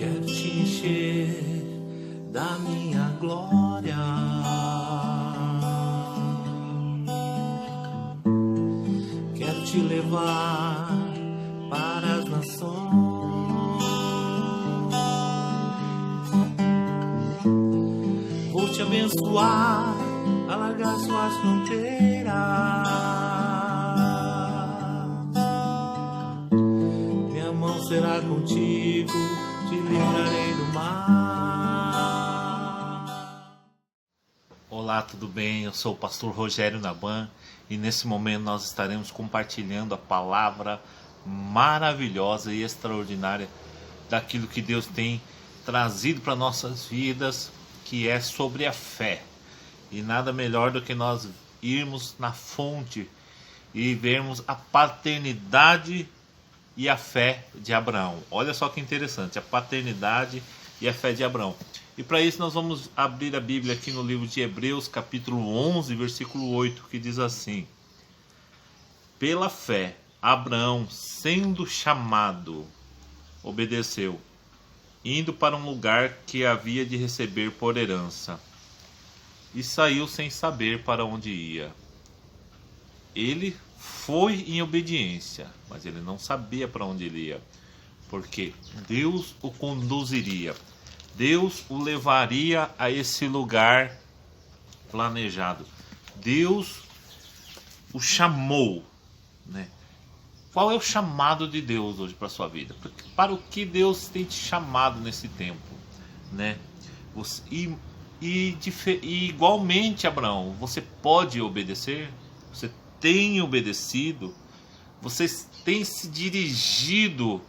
Quero te encher da minha glória. Quero te levar para as nações. Vou te abençoar, alargar suas fronteiras. Minha mão será contigo, te livrarei do mar. Olá, tudo bem? Eu sou o pastor Rogério Naban e nesse momento nós estaremos compartilhando a palavra maravilhosa e extraordinária daquilo que Deus tem trazido para nossas vidas, que é sobre a fé. E nada melhor do que nós irmos na fonte e vermos a paternidade e a fé de Abraão. Olha só que interessante, a paternidade e a fé de Abraão. E para isso nós vamos abrir a Bíblia aqui no livro de Hebreus, capítulo 11, versículo 8, que diz assim: Pela fé, Abraão, sendo chamado, obedeceu, indo para um lugar que havia de receber por herança, e saiu sem saber para onde ia. Ele foi em obediência, mas ele não sabia para onde ele ia, porque Deus o conduziria. Deus o levaria a esse lugar planejado. Deus o chamou, né? Qual é o chamado de Deus hoje para a sua vida? Para o que Deus tem te chamado nesse tempo, né? E igualmente, Abraão, você pode obedecer? Você tem obedecido? Você tem se dirigido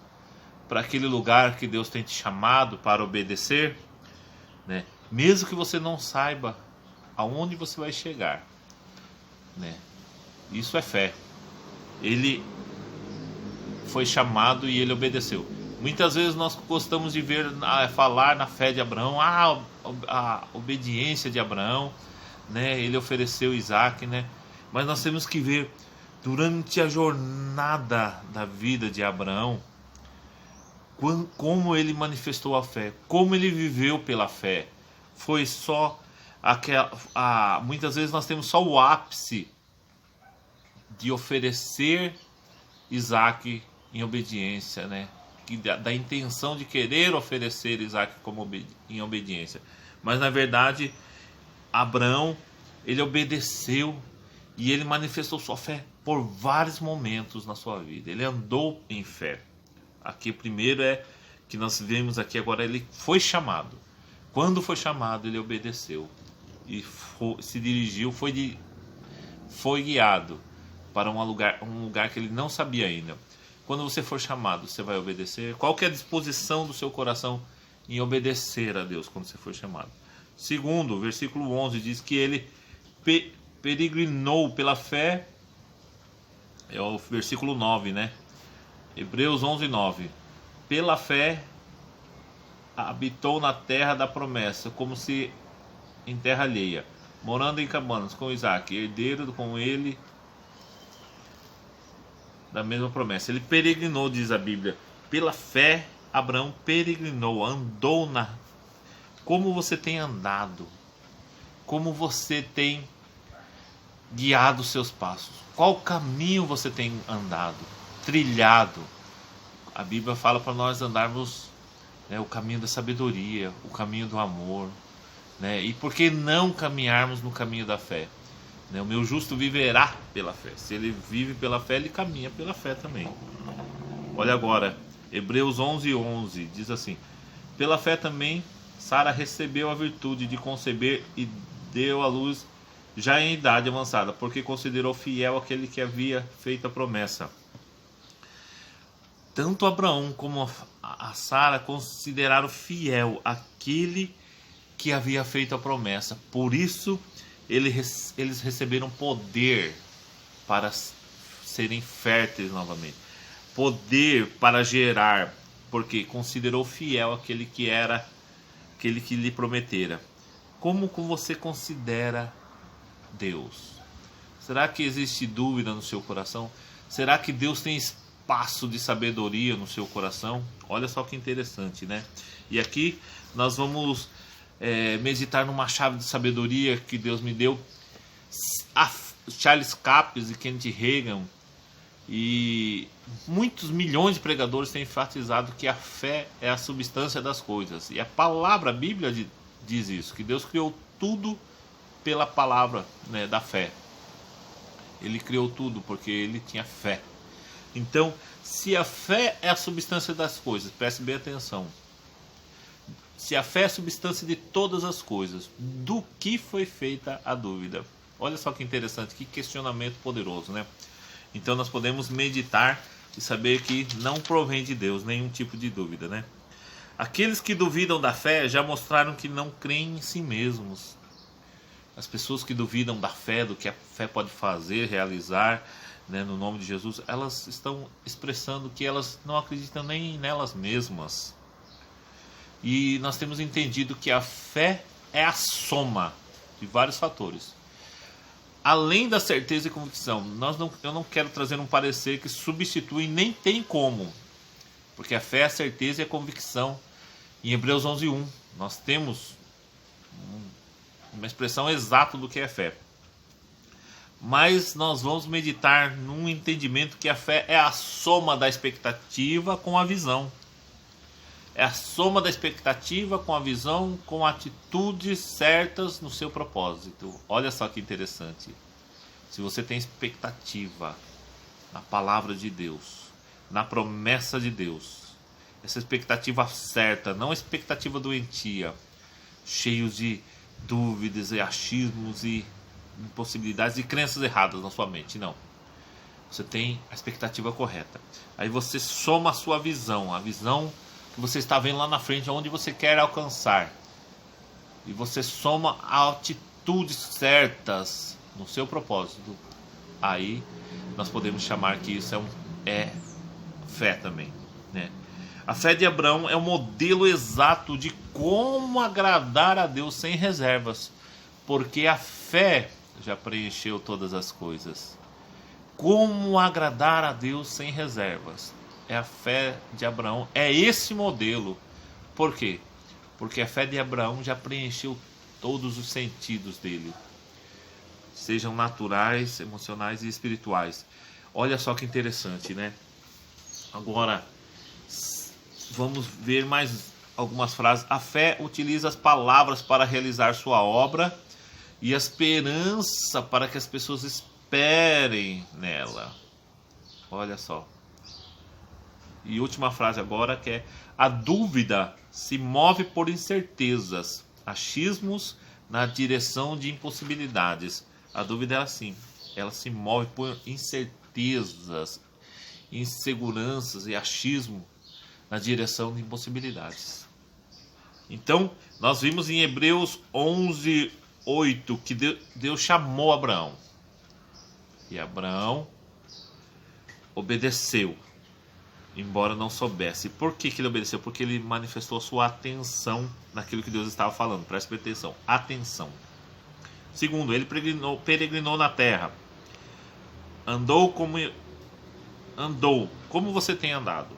para aquele lugar que Deus tem te chamado para obedecer, né? Mesmo que você não saiba aonde você vai chegar, né? Isso é fé. Ele foi chamado e ele obedeceu. Muitas vezes nós gostamos de ver, falar na fé de Abraão, a obediência de Abraão, né? Ele ofereceu Isaac, né? Mas nós temos que ver durante a jornada da vida de Abraão como ele manifestou a fé, como ele viveu pela fé. Foi só muitas vezes nós temos só o ápice de oferecer Isaac em obediência, né? Da intenção de querer oferecer Isaac em obediência. Mas na verdade, Abraão, ele obedeceu e ele manifestou sua fé por vários momentos na sua vida. Ele andou em fé. Aqui o primeiro é que nós vemos aqui agora, ele foi chamado. Quando foi chamado, ele obedeceu e se dirigiu, foi guiado para um lugar que ele não sabia ainda. Quando você for chamado, você vai obedecer? Qual que é a disposição do seu coração em obedecer a Deus quando você for chamado? Segundo, versículo 11 diz que ele peregrinou pela fé. É o versículo 9, né? Hebreus 11, 9. Pela fé habitou na terra da promessa, como se em terra alheia, morando em cabanas com Isaac, herdeiro com ele da mesma promessa. Ele peregrinou, diz a Bíblia. Pela fé, Abraão peregrinou, andou Como você tem andado? Como você tem guiado os seus passos? Qual caminho você tem andado, trilhado? A Bíblia fala para nós andarmos, né, o caminho da sabedoria, o caminho do amor, né? E por que não caminharmos no caminho da fé? O meu justo viverá pela fé. Se ele vive pela fé, ele caminha pela fé também. Olha agora, Hebreus 11, 11 diz assim: Pela fé também Sara recebeu a virtude de conceber e deu à luz já em idade avançada, porque considerou fiel aquele que havia feito a promessa. Tanto Abraão como a Sara consideraram fiel aquele que havia feito a promessa. Por isso eles receberam poder para serem férteis novamente, poder para gerar, porque considerou fiel aquele que lhe prometera. Como você considera Deus? Será que existe dúvida no seu coração? Será que Deus tem passo de sabedoria no seu coração. Olha só que interessante, né? E aqui nós vamos meditar numa chave de sabedoria que Deus me deu. Charles Capps e Kenneth Reagan e muitos milhões de pregadores têm enfatizado que a fé é a substância das coisas. E a palavra, a Bíblia diz isso, que Deus criou tudo pela palavra, né, da fé. Ele criou tudo porque ele tinha fé. Então, se a fé é a substância das coisas, preste bem atenção. Se a fé é a substância de todas as coisas, do que foi feita a dúvida? Olha só que interessante, que questionamento poderoso, né? Então nós podemos meditar e saber que não provém de Deus nenhum tipo de dúvida, né? Aqueles que duvidam da fé já mostraram que não creem em si mesmos. As pessoas que duvidam da fé, do que a fé pode fazer, realizar, né, no nome de Jesus, elas estão expressando que elas não acreditam nem nelas mesmas. E nós temos entendido que a fé é a soma de vários fatores. Além da certeza e convicção, eu não quero trazer um parecer que substitui, nem tem como. Porque a fé é a certeza e a convicção. Em Hebreus 11:1, nós temos uma expressão exata do que é fé. Mas nós vamos meditar num entendimento que a fé é a soma da expectativa com a visão. É a soma da expectativa com a visão, com atitudes certas no seu propósito. Olha só que interessante. Se você tem expectativa na palavra de Deus, na promessa de Deus, essa expectativa certa, não expectativa doentia, cheios de dúvidas e achismos e impossibilidades e crenças erradas na sua mente, não. Você tem a expectativa correta. Aí você soma a sua visão, a visão que você está vendo lá na frente, aonde você quer alcançar. E você soma atitudes certas no seu propósito. Aí nós podemos chamar que isso é fé também, né? A fé de Abraão é o modelo exato de como agradar a Deus sem reservas. Porque a fé já preencheu todas as coisas. Como agradar a Deus sem reservas? É a fé de Abraão, é esse modelo. Por quê? Porque a fé de Abraão já preencheu todos os sentidos dele, sejam naturais, emocionais e espirituais. Olha só que interessante, né? Agora, vamos ver mais algumas frases. A fé utiliza as palavras para realizar sua obra e a esperança para que as pessoas esperem nela. Olha só. E última frase agora, que é: a dúvida se move por incertezas, achismos na direção de impossibilidades. A dúvida é assim, ela se move por incertezas, inseguranças e achismo na direção de impossibilidades. Então, nós vimos em Hebreus 11:8 que Deus chamou Abraão. E Abraão obedeceu, embora não soubesse. Por que ele obedeceu? Porque ele manifestou sua atenção naquilo que Deus estava falando. Preste atenção. Atenção. Segundo, ele peregrinou na terra. Andou como você tem andado.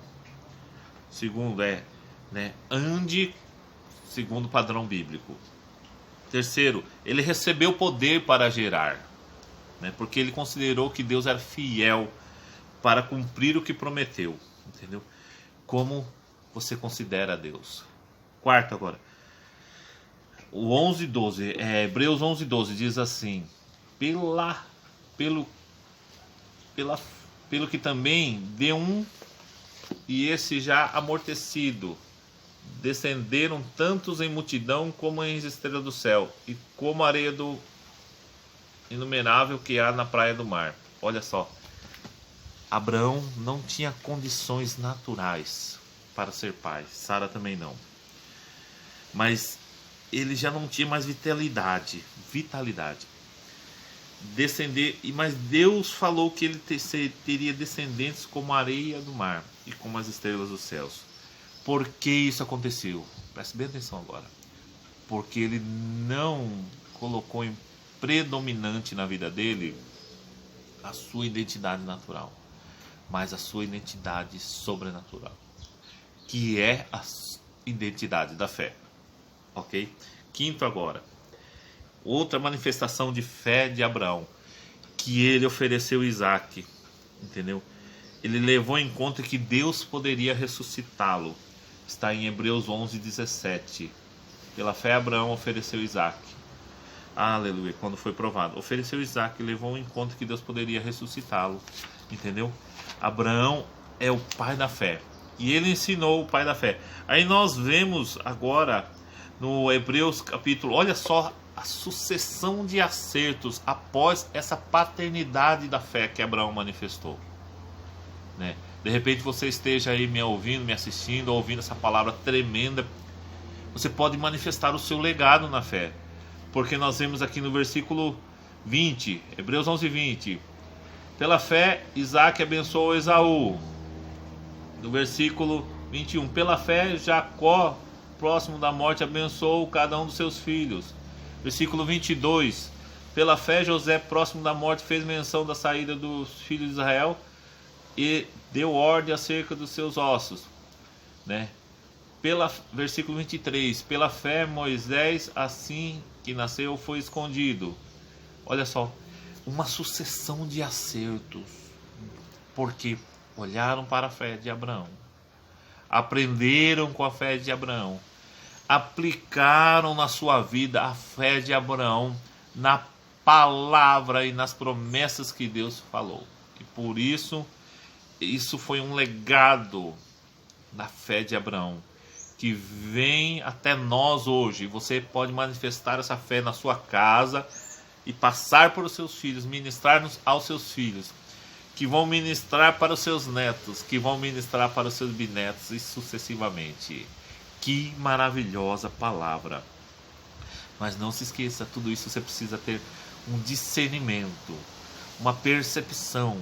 Segundo, ande segundo o padrão bíblico. Terceiro, ele recebeu poder para gerar, né, porque ele considerou que Deus era fiel para cumprir o que prometeu. Entendeu? Como você considera Deus? Quarto agora. O 11:12, Hebreus 11:12 diz assim: pelo que também de um e esse já amortecido descenderam tantos em multidão como em estrelas do céu e como a areia do inumerável que há na praia do mar. Olha só. Abraão não tinha condições naturais para ser pai. Sara também não. Mas ele já não tinha mais vitalidade. Mas Deus falou que ele teria descendentes como a areia do mar e como as estrelas dos céus. Por que isso aconteceu? Preste bem atenção agora. Porque ele não colocou em predominante na vida dele a sua identidade natural. mas a sua identidade sobrenatural, que é a identidade da fé. Ok? Quinto agora, outra manifestação de fé de Abraão, que ele ofereceu Isaac, entendeu? Ele levou em conta que Deus poderia ressuscitá-lo. Está em Hebreus 11:17. Pela fé Abraão ofereceu Isaac. Aleluia, quando foi provado. Ofereceu Isaac e levou em conta que Deus poderia ressuscitá-lo. Entendeu? Abraão é o pai da fé. E ele ensinou o pai da fé. Aí nós vemos agora no Hebreus capítulo, olha só a sucessão de acertos após essa paternidade da fé que Abraão manifestou, né? De repente você esteja aí me ouvindo, me assistindo, ouvindo essa palavra tremenda. Você pode manifestar o seu legado na fé, porque nós vemos aqui no versículo 20, Hebreus 11:20, pela fé Isaac abençoou Esaú. No versículo 21, pela fé Jacó, próximo da morte, abençoou cada um dos seus filhos. Versículo 22, pela fé José, próximo da morte, fez menção da saída dos filhos de Israel e deu ordem acerca dos seus ossos, né? Versículo 23, pela fé Moisés, assim que nasceu, foi escondido. Olha só, uma sucessão de acertos, porque olharam para a fé de Abraão, aprenderam com a fé de Abraão, aplicaram na sua vida a fé de Abraão na palavra e nas promessas que Deus falou. E por isso foi um legado da fé de Abraão, que vem até nós hoje. Você pode manifestar essa fé na sua casa e passar para os seus filhos, ministrar aos seus filhos, que vão ministrar para os seus netos, que vão ministrar para os seus bisnetos e sucessivamente. Que maravilhosa palavra! Mas não se esqueça, tudo isso você precisa ter um discernimento, uma percepção,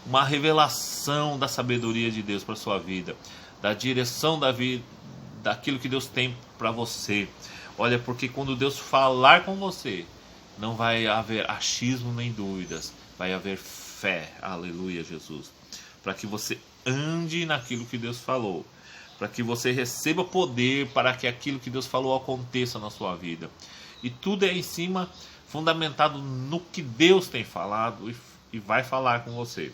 uma revelação da sabedoria de Deus para a sua vida, da direção da vida, daquilo que Deus tem para você. Olha, porque quando Deus falar com você, não vai haver achismo nem dúvidas, vai haver fé, aleluia, Jesus, para que você ande naquilo que Deus falou, para que você receba poder para que aquilo que Deus falou aconteça na sua vida. E tudo é em cima, fundamentado no que Deus tem falado e vai falar com você,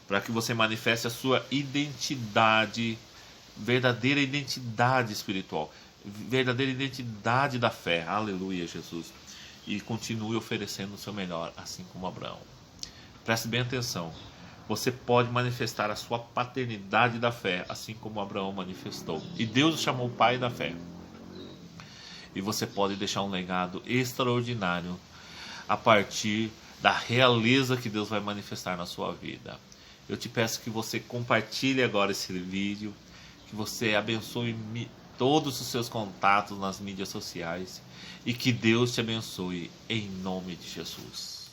para que você manifeste a sua identidade, verdadeira identidade espiritual, verdadeira identidade da fé, aleluia, Jesus, e continue oferecendo o seu melhor, assim como Abraão. Preste bem atenção, você pode manifestar a sua paternidade da fé, assim como Abraão manifestou, e Deus o chamou pai da fé, e você pode deixar um legado extraordinário a partir da realeza que Deus vai manifestar na sua vida. Eu te peço que você compartilhe agora esse vídeo, que você abençoe todos os seus contatos nas mídias sociais e que Deus te abençoe em nome de Jesus.